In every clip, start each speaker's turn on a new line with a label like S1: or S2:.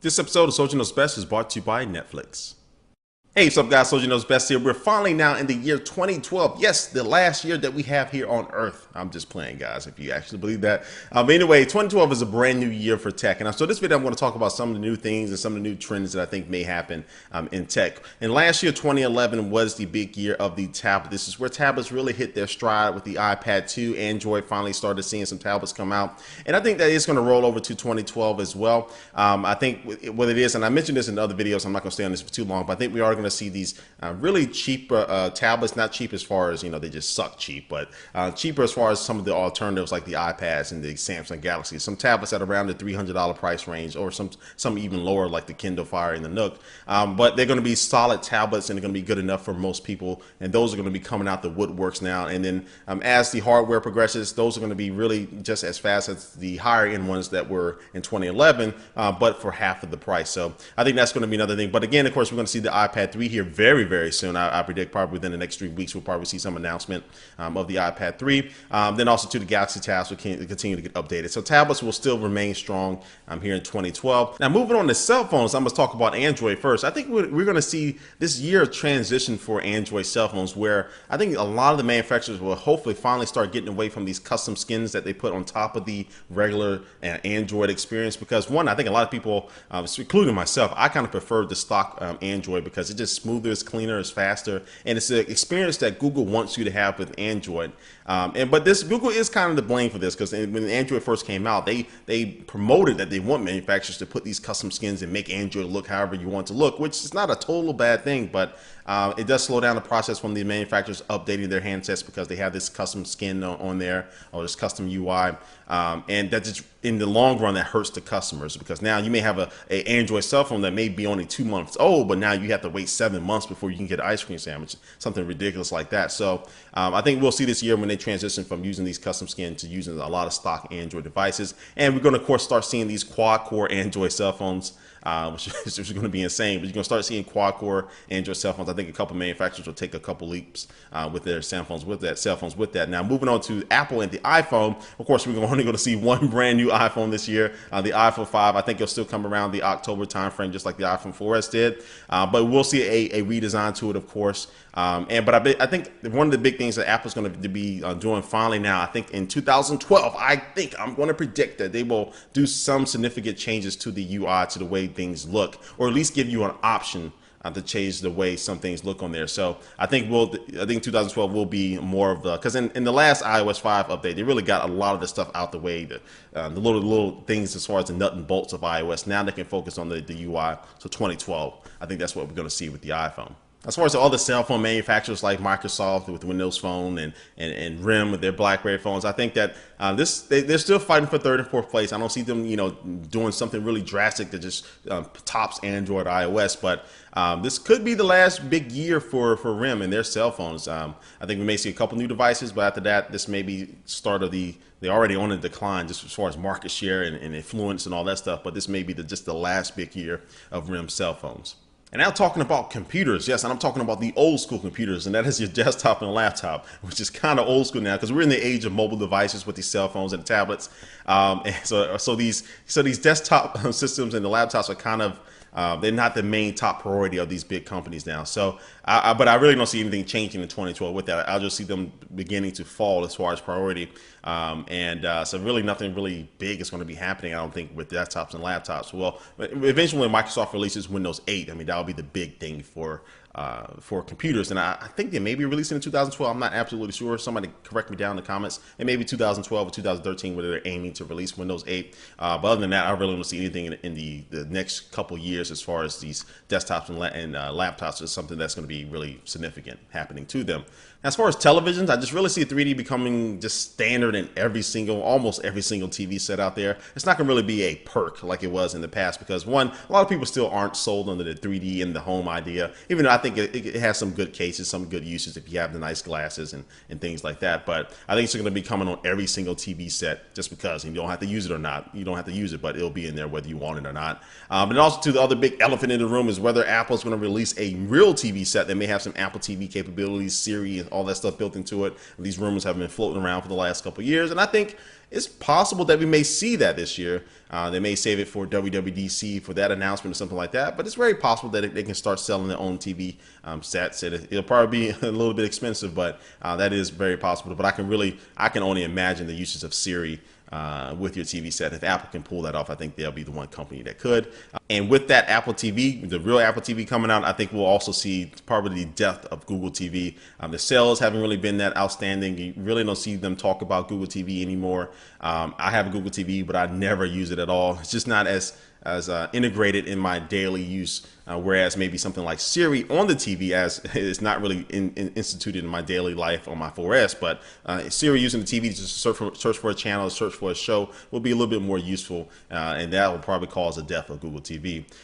S1: This episode of Soldier Knows Best is brought to you by Netflix. Hey, what's up guys, Soldier Knows Best here. We're finally now in the year 2012. Yes, the last year that we have here on Earth. I'm just playing, guys, if you actually believe that. Anyway, 2012 is a brand new year for tech. And so this video, I'm going to talk about some of the new things and some of the new trends that I think may happen in tech. And last year, 2011, was the big year of the tablet. This is where tablets really hit their stride with the iPad 2. Android finally started seeing some tablets come out. And I think that is going to roll over to 2012 as well. I think what it is, and I mentioned this in other videos, I'm not going to stay on this for too long, but I think we are going to see these really cheap tablets, not cheap as far as, they just suck cheap, but cheaper as far as some of the alternatives like the iPads and the Samsung Galaxy. Some tablets at around the $300 price range, or some even lower like the Kindle Fire and the Nook. But they're going to be solid tablets and they're going to be good enough for most people. And those are going to be coming out the woodworks now. And then as the hardware progresses, those are going to be really just as fast as the higher end ones that were in 2011, but for half of the price. So I think that's going to be another thing. But again, of course, we're going to see the iPad 3 here very, very soon. I predict probably within the next 3 weeks, we'll probably see some announcement of the iPad 3. Then also to the Galaxy tabs will continue to get updated. So tablets will still remain strong here in 2012. Now moving on to cell phones, I'm going to talk about Android first. I think we're going to see this year transition for Android cell phones where I think a lot of the manufacturers will hopefully finally start getting away from these custom skins that they put on top of the regular Android experience. Because one, I think a lot of people, including myself, I kind of prefer the stock Android because it's just smoother, it's cleaner, it's faster, and it's an experience that Google wants you to have with Android. But Google is kind of to blame for this because when Android first came out, they promoted that they want manufacturers to put these custom skins and make Android look however you want to look, which is not a total bad thing, but it does slow down the process from the manufacturers updating their handsets because they have this custom skin on there or this custom UI, and that just in the long run that hurts the customers because now you may have a Android cell phone that may be only 2 months old, but now you have to wait 7 months before you can get an ice cream sandwich, something ridiculous like that. So I think we'll see this year when they transition from using these custom skins to using a lot of stock Android devices, and we're going to of course start seeing these quad-core Android cell phones, which is going to be insane. But you're going to start seeing quad-core Android cell phones. I think a couple manufacturers will take a couple leaps with their cell phones with that. Now moving on to Apple and the iPhone. Of course, we're only going to see one brand new iPhone this year, the iPhone 5. I think it'll still come around the October timeframe, just like the iPhone 4S did. But we'll see a redesign to it, of course. But I think one of the big things that Apple's going to be doing finally now, I think in 2012, I'm going to predict that they will do some significant changes to the UI, to the way things look, or at least give you an option to change the way some things look on there. So I think 2012 will be more of because in the last iOS 5 update, they really got a lot of the stuff out the way, the little things as far as the nut and bolts of iOS. Now they can focus on the UI. So 2012, I think that's what we're going to see with the iPhone. As far as all the cell phone manufacturers like Microsoft with Windows Phone and RIM with their BlackBerry phones, I think that they're still fighting for third and fourth place. I don't see them, doing something really drastic that just tops Android, iOS. But this could be the last big year for RIM and their cell phones. I think we may see a couple new devices, but after that, this may be start of they're already on a decline just as far as market share and influence and all that stuff. But this may be just the last big year of RIM cell phones. And now talking about computers, yes, and I'm talking about the old school computers, and that is your desktop and laptop, which is kind of old school now because we're in the age of mobile devices with these cell phones and tablets. And so these desktop systems and the laptops are kind of they're not the main top priority of these big companies now. So, but I really don't see anything changing in 2012 with that. I'll just see them beginning to fall as far as priority. So really nothing really big is going to be happening, I don't think, with desktops and laptops. Well, eventually when Microsoft releases Windows 8, I mean, that'll be the big thing for computers, and I think they may be releasing in 2012. I'm not absolutely sure. Somebody correct me down in the comments. It may be 2012 or 2013 where they're aiming to release Windows 8. But other than that, I really don't see anything in the next couple years as far as these desktops and laptops is something that's going to be really significant happening to them. As far as televisions, I just really see 3D becoming just standard in almost every single TV set out there. It's not going to really be a perk like it was in the past because one, a lot of people still aren't sold on the 3D in the home idea, even though I think it has some good cases, some good uses if you have the nice glasses and things like that. But I think it's going to be coming on every single TV set just because you don't have to use it or not. You don't have to use it, but it'll be in there whether you want it or not. But also to the other big elephant in the room is whether Apple's going to release a real TV set that may have some Apple TV capabilities, Siri, and all that stuff built into it. These rumors have been floating around for the last couple of years, and I think It's possible that we may see that this year. They may save it for WWDC for that announcement or something like that, but it's very possible that they can start selling their own TV sets. It'll probably be a little bit expensive, but that is very possible. But I can only imagine the uses of Siri with your TV set. If Apple can pull that off, I think they'll be the one company that could. And with that Apple TV, the real Apple TV coming out, I think we'll also see probably the death of Google TV. The sales haven't really been that outstanding. You really don't see them talk about Google TV anymore. I have a Google TV, but I never use it at all. It's just not as integrated in my daily use, whereas maybe something like Siri on the TV as is not really instituted in my daily life on my 4S, but Siri using the TV to just search for a channel, search for a show will be a little bit more useful, and that will probably cause the death of Google TV.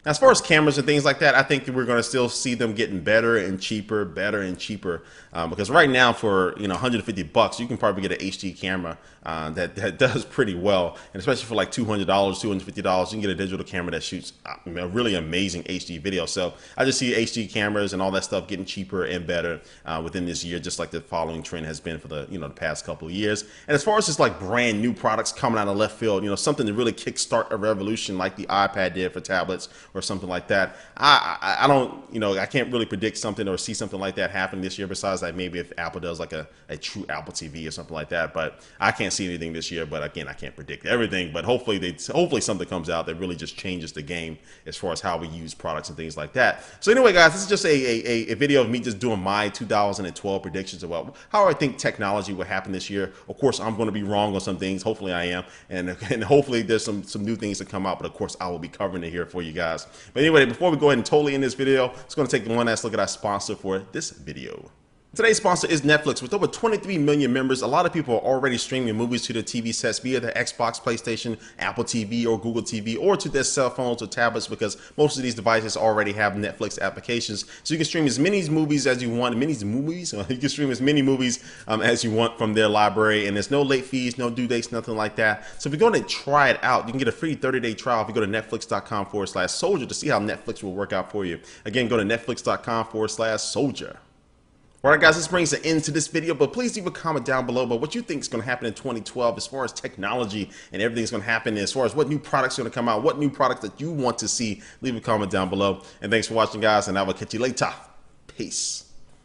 S1: Now, as far as cameras and things like that, I think we're going to still see them getting better and cheaper, because right now for $150, you can probably get an HD camera that does pretty well, and especially for like $200, $250, you can get a digital camera that shoots a really amazing HD video. So I just see HD cameras and all that stuff getting cheaper and better within this year, just like the following trend has been for the the past couple of years. And as far as just like brand new products coming out of left field, something to really kickstart a revolution like the iPad did for tablets or something like that, I don't, I can't really predict something or see something like that happen this year, besides like maybe if Apple does like a true Apple TV or something like that. But I can't see anything this year. But again, I can't predict everything, but hopefully something comes out that really just changes the game as far as how we use products and things like that. So anyway, guys, this is just a video of me just doing my 2012 predictions about how I think technology will happen this year. Of course, I'm going to be wrong on some things. Hopefully I am. And hopefully there's some new things to come out. But of course, I will be covering it here for you guys. But anyway, before we go ahead and totally end this video, it's going to take one last look at our sponsor for this video. Today's sponsor is Netflix. With over 23 million members, a lot of people are already streaming movies to their TV sets via their Xbox, PlayStation, Apple TV, or Google TV, or to their cell phones or tablets, because most of these devices already have Netflix applications. So you can stream as many movies as you want. You can stream as many movies as you want from their library, and there's no late fees, no due dates, nothing like that. So if you're going to try it out, you can get a free 30-day trial if you go to netflix.com/soldier to see how Netflix will work out for you. Again, go to netflix.com/soldier. Alright guys, this brings an end to this video, but please leave a comment down below about what you think is going to happen in 2012 as far as technology and everything's going to happen, as far as what new products are going to come out, what new products that you want to see. Leave a comment down below. And thanks for watching, guys, and I will catch you later. Peace.